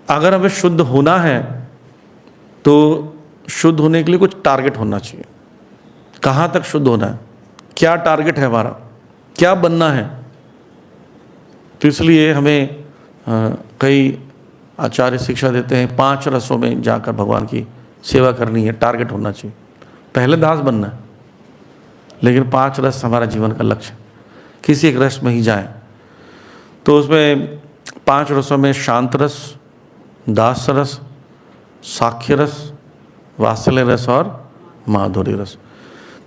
अगर हमें शुद्ध होना है तो शुद्ध होने के लिए कुछ टारगेट होना चाहिए। कहाँ तक शुद्ध होना है, क्या टारगेट है हमारा, क्या बनना है। तो इसलिए हमें कई आचार्य शिक्षा देते हैं 5 रसों में जाकर भगवान की सेवा करनी है, टारगेट होना चाहिए। पहले दास बनना है, लेकिन 5 रस हमारा जीवन का लक्ष्य, किसी एक रस में ही जाए। तो उसमें 5 रसों में शांत रस, दास रस, साख्य रस, वात्सल्य रस और माधुर्य रस।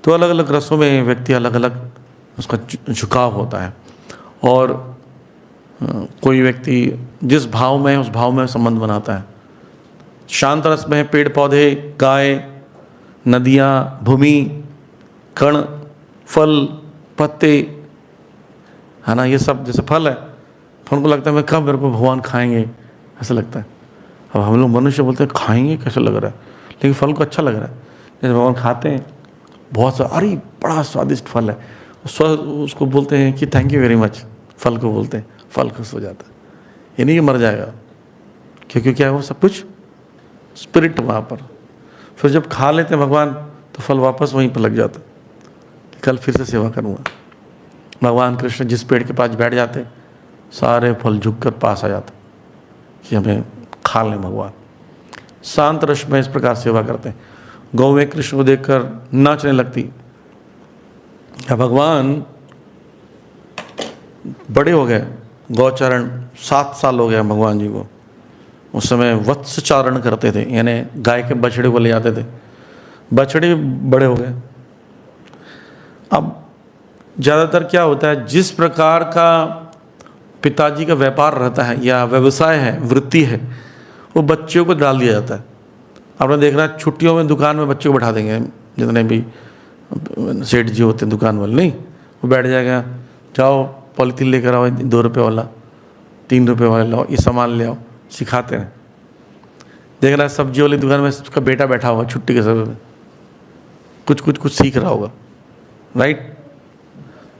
तो अलग अलग रसों में व्यक्ति अलग अलग उसका झुकाव होता है, और कोई व्यक्ति जिस भाव में है उस भाव में संबंध बनाता है। शांत रस में पेड़ पौधे, गाय, नदियाँ, भूमि, कण, फल, पत्ते, है ना, ये सब जैसे फल है, फल को लगता है मैं कब मेरे को भगवान खाएंगे, ऐसा लगता है। अब हम लोग मनुष्य बोलते हैं खाएंगे, कैसे लग रहा है, लेकिन फल को अच्छा लग रहा है। जैसे भगवान खाते हैं बहुत सा, अरे बड़ा स्वादिष्ट फल है, उसको बोलते हैं कि थैंक यू वेरी मच, फल को बोलते हैं, फल खुश हो जाता है। ये नहीं कि मर जाएगा, क्योंकि क्या है वो सब कुछ स्पिरिट वहाँ पर। फिर जब खा लेते हैं भगवान तो फल वापस वहीं पर लग जाता, कल फिर से सेवा करूँगा। भगवान कृष्ण जिस पेड़ के पास बैठ जाते सारे फल झुककर पास आ जाते कि हमें खा लें भगवान। शांत रस में इस प्रकार सेवा करते हैं। गौवें कृष्ण को देखकर नाचने लगती। या भगवान बड़े हो गए, गौचारण 7 साल हो गया भगवान जी को। उस समय वत्स चारण करते थे, यानी गाय के बछड़े को ले जाते थे, बछड़े बड़े हो गए। अब ज़्यादातर क्या होता है, जिस प्रकार का पिताजी का व्यापार रहता है या व्यवसाय है, वृत्ति है, वो बच्चों को डाल दिया जाता है। आपने देखना छुट्टियों में दुकान में बच्चों को बैठा देंगे, जितने भी सेठ जी होते हैं दुकान वाले, नहीं, वो बैठ जाएगा, जाओ पॉलीथीन लेकर आओ 2 रुपये वाला, 3 रुपये वाला लाओ, ये सामान ले आओ, सिखाते हैं। देख रहा है सब्जी वाली दुकान में उसका बेटा बैठा हुआ छुट्टी के समय में, कुछ सीख रहा होगा, राइट।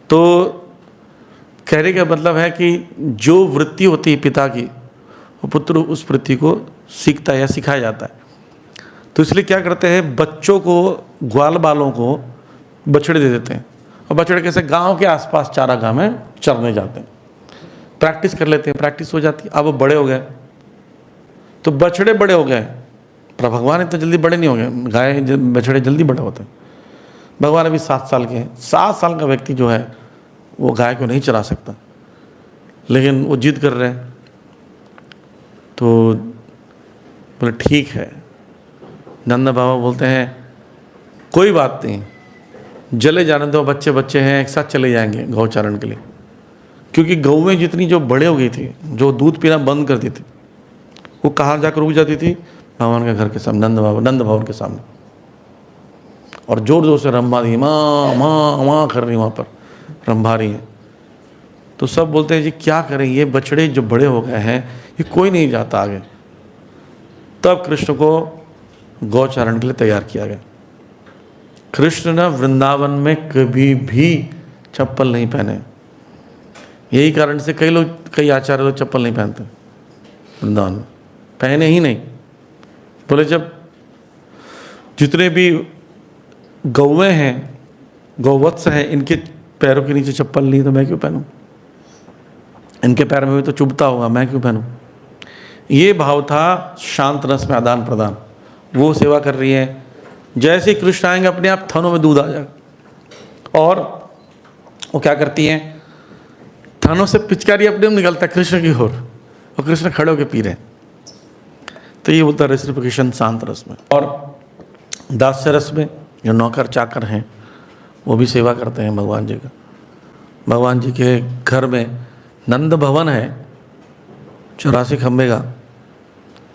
तो कहने का मतलब है कि जो वृत्ति होती है पिता की, वो पुत्र उस वृत्ति को सीखता है या सिखाया जाता है। तो इसलिए क्या करते हैं, बच्चों को, ग्वाल बालों को बछड़े दे देते हैं, और बछड़े कैसे गांव के आसपास चारागाह में चरने जाते हैं, प्रैक्टिस कर लेते हैं, प्रैक्टिस हो जाती है। अब वो बड़े हो गए तो बछड़े बड़े हो गए, पर भगवान इतने जल्दी बड़े नहीं हो गए, गाय बछड़े जल्दी बड़े होते हैं। भगवान अभी 7 साल के हैं। 7 साल का व्यक्ति जो है वो गाय को नहीं चरा सकता, लेकिन वो जिद कर रहे हैं। तो बोले ठीक है। नंद बाबा बोलते हैं कोई बात नहीं, जले जाने दो, बच्चे बच्चे हैं, एक साथ चले जाएंगे गौचारण के लिए। क्योंकि गौवें जितनी जो बड़े हो गई थी, जो दूध पीना बंद कर दी थी, वो कहाँ जाकर रुक जाती थी, भगवान के घर के सामने, नंद भवन के सामने, और जोर जोर से रंभा रही, माँ माँ माँ कर रही, वहाँ पर रंभा रही है। तो सब बोलते हैं जी क्या करें, ये बछड़े जो बड़े हो गए हैं, ये कोई नहीं जाता आगे। तब कृष्ण को गौचारण के लिए तैयार किया गया। कृष्ण ने वृंदावन में कभी भी चप्पल नहीं पहने। यही कारण से कई आचार्य लोग चप्पल नहीं पहनते वृंदावन में, पहने ही नहीं। बोले जब जितने भी गौवें हैं, गौवत्स हैं, इनके पैरों के नीचे चप्पल नहीं तो मैं क्यों पहनूं, इनके पैर में भी तो चुभता होगा, मैं क्यों पहनूं। ये भाव था शांत रस में आदान प्रदान। वो सेवा कर रही है, जैसे ही कृष्ण आएंगे अपने आप थनों में दूध आ जाएगा, और वो क्या करती हैं, थनों से पिचकारी अपने आप निकलता है कृष्ण की ओर, और कृष्ण खड़े होकर पी रहे हैं। तो ये बोलता है रेसिप्रोकेशन शांत रस में। और दास्य रस में जो नौकर चाकर हैं वो भी सेवा करते हैं भगवान जी का। भगवान जी के घर में नंद भवन है 84 खंबे का,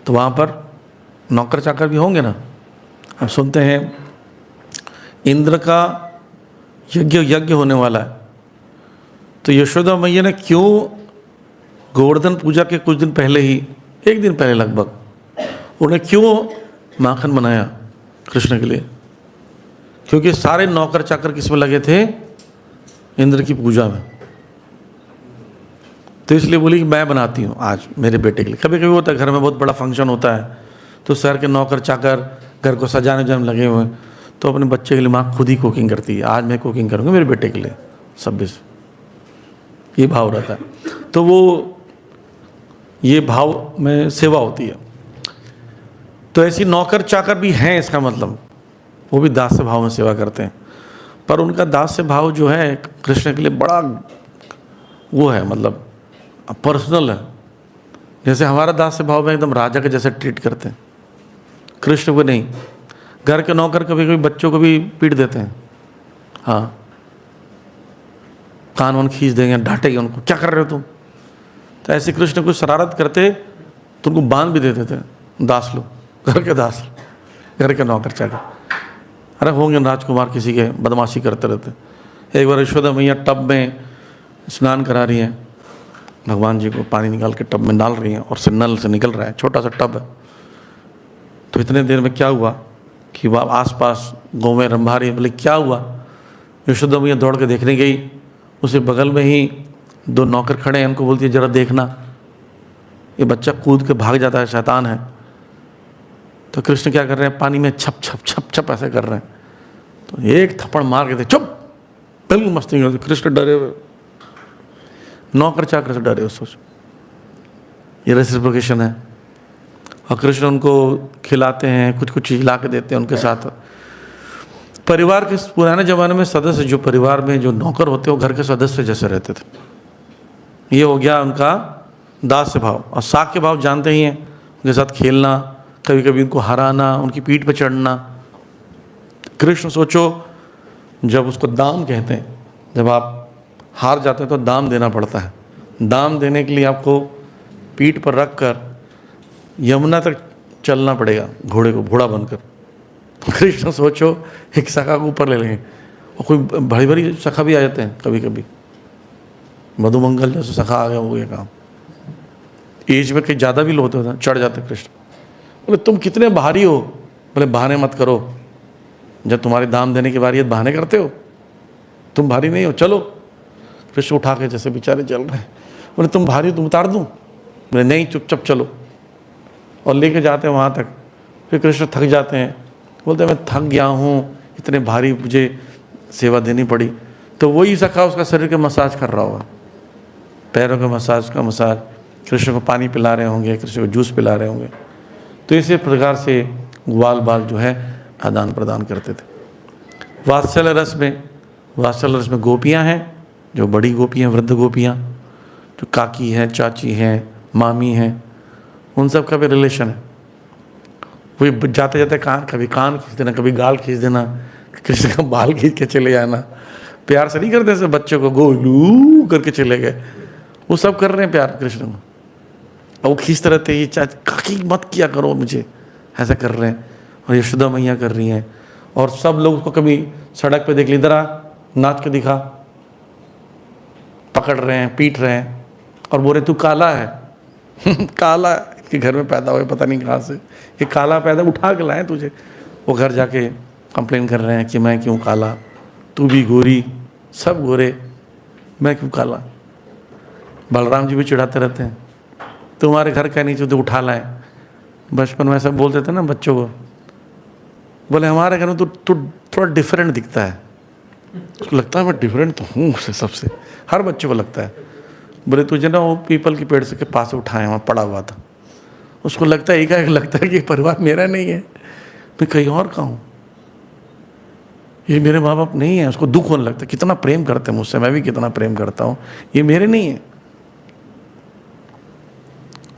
तो वहाँ पर नौकर चाकर भी होंगे ना। हम सुनते हैं इंद्र का यज्ञ होने वाला है, तो यशोदा मैया ने क्यों गोवर्धन पूजा के कुछ दिन पहले ही, 1 दिन पहले लगभग, उन्हें क्यों माखन बनाया कृष्ण के लिए, क्योंकि सारे नौकर चाकर किस में लगे थे, इंद्र की पूजा में। तो इसलिए बोली कि मैं बनाती हूँ आज मेरे बेटे के लिए। कभी कभी होता है घर में बहुत बड़ा फंक्शन होता है, तो शहर के नौकर चाकर घर को सजाने उजाने लगे हुए हैं, तो अपने बच्चे के लिए माँ खुद ही कुकिंग करती है, आज मैं कुकिंग करूँगी मेरे बेटे के लिए 26, ये भाव रहता है। तो वो ये भाव में सेवा होती है। तो ऐसी नौकर चाकर भी हैं, इसका मतलब वो भी दास्य भाव में सेवा करते हैं, पर उनका दास्य भाव जो है कृष्ण के लिए बड़ा वो है, मतलब पर्सनल है। जैसे हमारा दास्य भाव में एकदम राजा के जैसे ट्रीट करते हैं, कृष्ण को नहीं। घर के नौकर कभी कभी बच्चों को भी पीट देते हैं, हाँ, कान वान खींच देंगे, डांटेंगे उनको, क्या कर रहे हो तुम। तो ऐसे कृष्ण कुछ शरारत करते तो उनको बांध भी देते थे, दास लोग, घर के दास, घर के नौकर चाकर। अरे होंगे राजकुमार किसी के, बदमाशी करते रहते। एक बार यशोदा मैया टब में स्नान करा रही हैं, भगवान जी को पानी निकाल के टब में डाल रही हैं, और से नल से निकल रहा है, छोटा सा टब है। तो इतने देर में क्या हुआ कि वह आसपास गौवें रंभा रही है। बोले क्या हुआ। यशोदा मैया दौड़ के देखने गई, उसे बगल में ही 2 नौकर खड़े हैं, उनको बोलती है जरा देखना, ये बच्चा कूद के भाग जाता है, शैतान है। तो कृष्ण क्या कर रहे हैं, पानी में छप छप छप छप ऐसे कर रहे हैं। तो एक थप्पड़ मार के दे, चुप, बिल्कुल मस्ती करते। कृष्ण डरे हुए, नौकर चाकर से डरे हुए। सोच, ये रेसिप्रोकेशन है। और कृष्ण उनको खिलाते हैं, कुछ कुछ चीज ला के देते हैं उनके साथ। परिवार के पुराने जमाने में सदस्य, जो परिवार में जो नौकर होते हैं वो घर के सदस्य जैसे रहते थे। ये हो गया उनका दास्य भाव। और साक्य भाव जानते ही हैं, उनके साथ खेलना, कभी कभी उनको हराना, उनकी पीठ पर चढ़ना। कृष्ण सोचो, जब उसको दाम कहते हैं, जब आप हार जाते हैं तो दाम देना पड़ता है। दाम देने के लिए आपको पीठ पर रख कर यमुना तक चलना पड़ेगा, घोड़े को, घोड़ा बनकर। तो कृष्ण सोचो, एक सखा को ऊपर ले लेंगे, और कोई बड़ी बड़ी सखा भी आ जाते हैं कभी कभी, मधुमंगल जैसे सखा आ गया, हो गया काम। एज में कहीं ज़्यादा भी लोग होते हैं, चढ़ जाते कृष्ण। बोले तुम कितने भारी हो। बोले बहाने मत करो, जब तुम्हारी दाम देने की बारी है बहाने करते हो, तुम भारी नहीं हो, चलो। कृष्ण उठा के जैसे बेचारे चल रहे हैं। बोले तुम भारी हो, तुम उतार दूँ। बोले नहीं, चुपचाप चलो। और लेके जाते हैं वहाँ तक। फिर कृष्ण थक जाते हैं, बोलते हैं मैं थक गया हूँ, इतने भारी मुझे सेवा देनी पड़ी। तो वही सखा उसका शरीर के मसाज कर रहा होगा, पैरों के मसाज का मसाज, कृष्ण को पानी पिला रहे होंगे, कृष्ण को जूस पिला रहे होंगे। तो इसी प्रकार से ग्वाल बाल जो है आदान प्रदान करते थे। वात्सल्य रस में गोपियाँ हैं, जो बड़ी गोपियाँ, वृद्ध गोपियाँ, जो काकी हैं, चाची हैं, मामी हैं, उन सब का भी रिलेशन है। वही जाते जाते कभी कान खींच देना, कभी गाल खींच देना, कृष्ण का बाल खींच के चले जाना। प्यार से नहीं करते ऐसे बच्चों को, गोलू करके चले गए, वो सब कर रहे हैं प्यार कृष्ण को। और वो खींचते रहते हैं, ये काकी मत किया करो मुझे, ऐसा कर रहे हैं। और यशोदा मैया कर रही हैं। और सब लोग उसको कभी सड़क पे देख ली, इधर आ, नाच के दिखा, पकड़ रहे हैं, पीट रहे हैं, और बोल रहे तू काला है काला कि घर में पैदा हुए पता नहीं कहाँ से, ये काला पैदा, उठा के लाए तुझे। वो घर जाके कंप्लेन कर रहे हैं कि मैं क्यों काला, तू भी गोरी, सब गोरे, मैं क्यों काला। बलराम जी भी चिढ़ाते रहते हैं, तुम्हारे घर का नीचे तो उठा लाए। बचपन में ऐसा बोलते थे ना बच्चों को, बोले हमारे घर में तो थोड़ा डिफरेंट दिखता है। उसको लगता है मैं डिफरेंट तो हूँ उससे, सबसे, हर बच्चे को लगता है। बोले तुझे ना वो पीपल की पेड़ से के पास उठाए, वहाँ पड़ा हुआ था। उसको लगता है, एक लगता है कि परिवार मेरा नहीं है, मैं कहीं और का हूँ, ये मेरे माँ बाप नहीं है। उसको दुख होने लगता है, कितना प्रेम करते हैं मुझसे, मैं भी कितना प्रेम करता हूँ, ये मेरे नहीं है।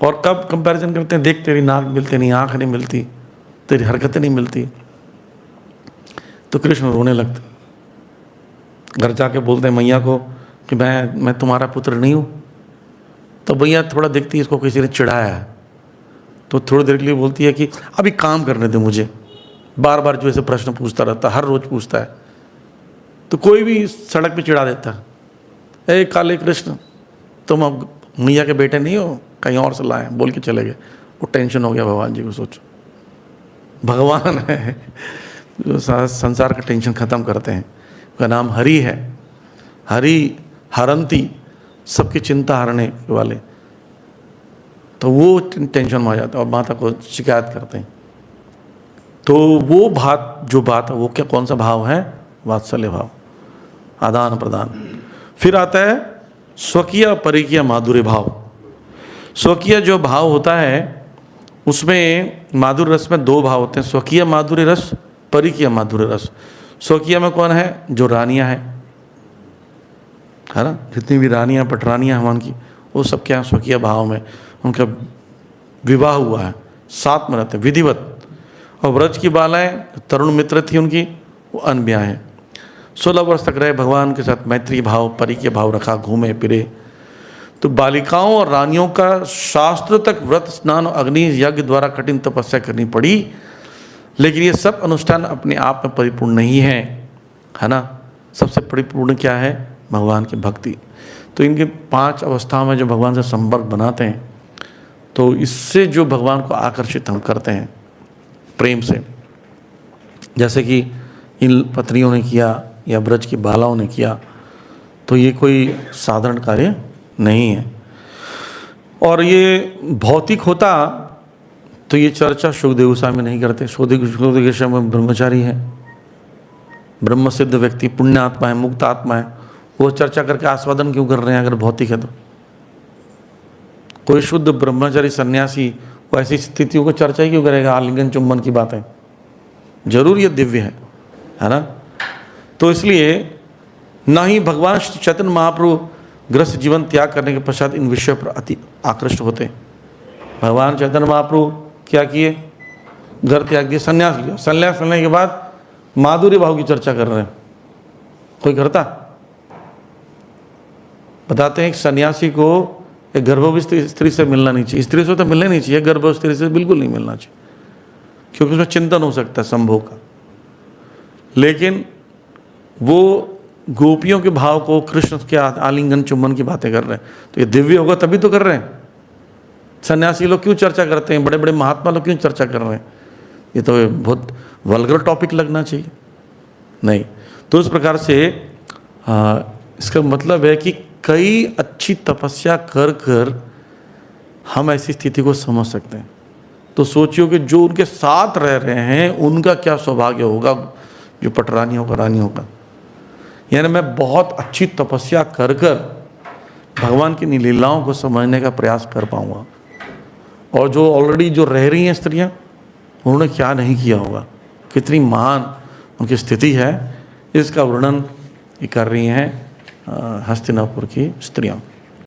और कब कंपैरिजन करते हैं, देख तेरी नाक मिलती नहीं, आँख नहीं मिलती, तेरी हरकतें नहीं मिलती। तो कृष्ण रोने लगते, घर जाके बोलते हैं मैया को कि मैं तुम्हारा पुत्र नहीं हूँ। तो मैया थोड़ा देखती है इसको किसी ने चिढ़ाया है, तो थोड़ी देर के लिए बोलती है कि अभी काम करने दे मुझे। बार बार जो ऐसे प्रश्न पूछता रहता, हर रोज पूछता है। तो कोई भी सड़क पे चिढ़ा देता है, ए काले कृष्ण, तुम अब मैया के बेटे नहीं हो, कहीं और से लाए, बोल के चले गए। वो टेंशन हो गया भगवान जी को। सोचो, भगवान है जो संसार का टेंशन खत्म करते हैं, उनका नाम हरि है। हरि हरंती सबकी चिंता हरने वाले, तो वो टेंशन में आ जाता है और माता को शिकायत करते हैं। तो वो जो बात है वो क्या, कौन सा भाव है? वात्सल्य भाव, आदान प्रदान। फिर आता है स्वकीय परिकीय माधुर्य भाव। स्वकीय जो भाव होता है उसमें माधुर्य रस में दो भाव होते हैं, स्वकीय माधुर्य रस, परिकीय माधुर्य रस। स्वकीय में कौन है? जो रानियां हैं, है ना, जितनी भी रानियां पटरानियां हैं उनकी, वो सब क्या है? स्वकीय भाव में उनका विवाह हुआ है, साथ में रहते हैं विधिवत। और व्रज की बालाएं, तरुण मित्र थी उनकी, वो अनब्याह हैं। 16 वर्ष तक रहे, भगवान के साथ मैत्री भाव, परिकीय भाव रखा, घूमे फिरे। तो बालिकाओं और रानियों का शास्त्र तक व्रत, स्नान, अग्नि यज्ञ द्वारा कठिन तपस्या करनी पड़ी, लेकिन ये सब अनुष्ठान अपने आप में परिपूर्ण नहीं है ना। सबसे परिपूर्ण क्या है? भगवान की भक्ति। तो इनके 5 अवस्थाओं में जो भगवान से संपर्क बनाते हैं, तो इससे जो भगवान को आकर्षित हम करते हैं प्रेम से, जैसे कि इन पत्नियों ने किया या ब्रज की बालाओं ने किया, तो ये कोई साधारण कार्य नहीं है। और ये भौतिक होता तो ये चर्चा सुखदेव गोस्वामी नहीं करते। सुखदेव गोस्वामी ब्रह्मचारी है, ब्रह्म सिद्ध व्यक्ति, पुण्य आत्मा है, मुक्त आत्मा है, वो चर्चा करके आस्वादन क्यों कर रहे हैं अगर भौतिक है तो? कोई शुद्ध ब्रह्मचारी सन्यासी वो ऐसी स्थितियों को चर्चा ही क्यों करेगा? आलिंगन चुंबन की बात है, जरूर ये दिव्य है ना। तो इसलिए ना ही भगवान चैतन्य महाप्रभु ग्रस्त जीवन त्याग करने के पश्चात इन विषयों पर अति आकृष्ट होते। भगवान चैतन्य महाप्रभु क्या किए? घर त्याग दिए, संन्यास लिया। संन्यास लेने के बाद माधुर्य भाव की चर्चा कर रहे हैं, कोई करता? बताते हैं कि सन्यासी को एक गर्भवती स्त्री से मिलना नहीं चाहिए। स्त्री से तो मिलना नहीं चाहिए, गर्भवती स्त्री से बिल्कुल नहीं मिलना चाहिए, क्योंकि उसमें चिंतन हो सकता है संभोग का। लेकिन वो गोपियों के भाव को, कृष्ण के आलिंगन चुम्बन की बातें कर रहे हैं, तो ये दिव्य होगा तभी तो कर रहे हैं। सन्यासी लोग क्यों चर्चा करते हैं? बड़े बड़े महात्मा लोग क्यों चर्चा कर रहे हैं? ये तो बहुत वल्गर टॉपिक लगना चाहिए, नहीं। तो उस प्रकार से इसका मतलब है कि कई अच्छी तपस्या कर कर हम ऐसी स्थिति को समझ सकते हैं। तो सोचियो कि जो उनके साथ रह रहे हैं उनका क्या सौभाग्य होगा, जो पटरानियों का, रानियों का। यानी मैं बहुत अच्छी तपस्या कर कर भगवान की लीलाओं को समझने का प्रयास कर पाऊंगा, और जो ऑलरेडी जो रह रही हैं स्त्रियां, उन्होंने क्या नहीं किया होगा, कितनी महान उनकी स्थिति है, इसका वर्णन कर रही हैं हस्तिनापुर की स्त्रियां।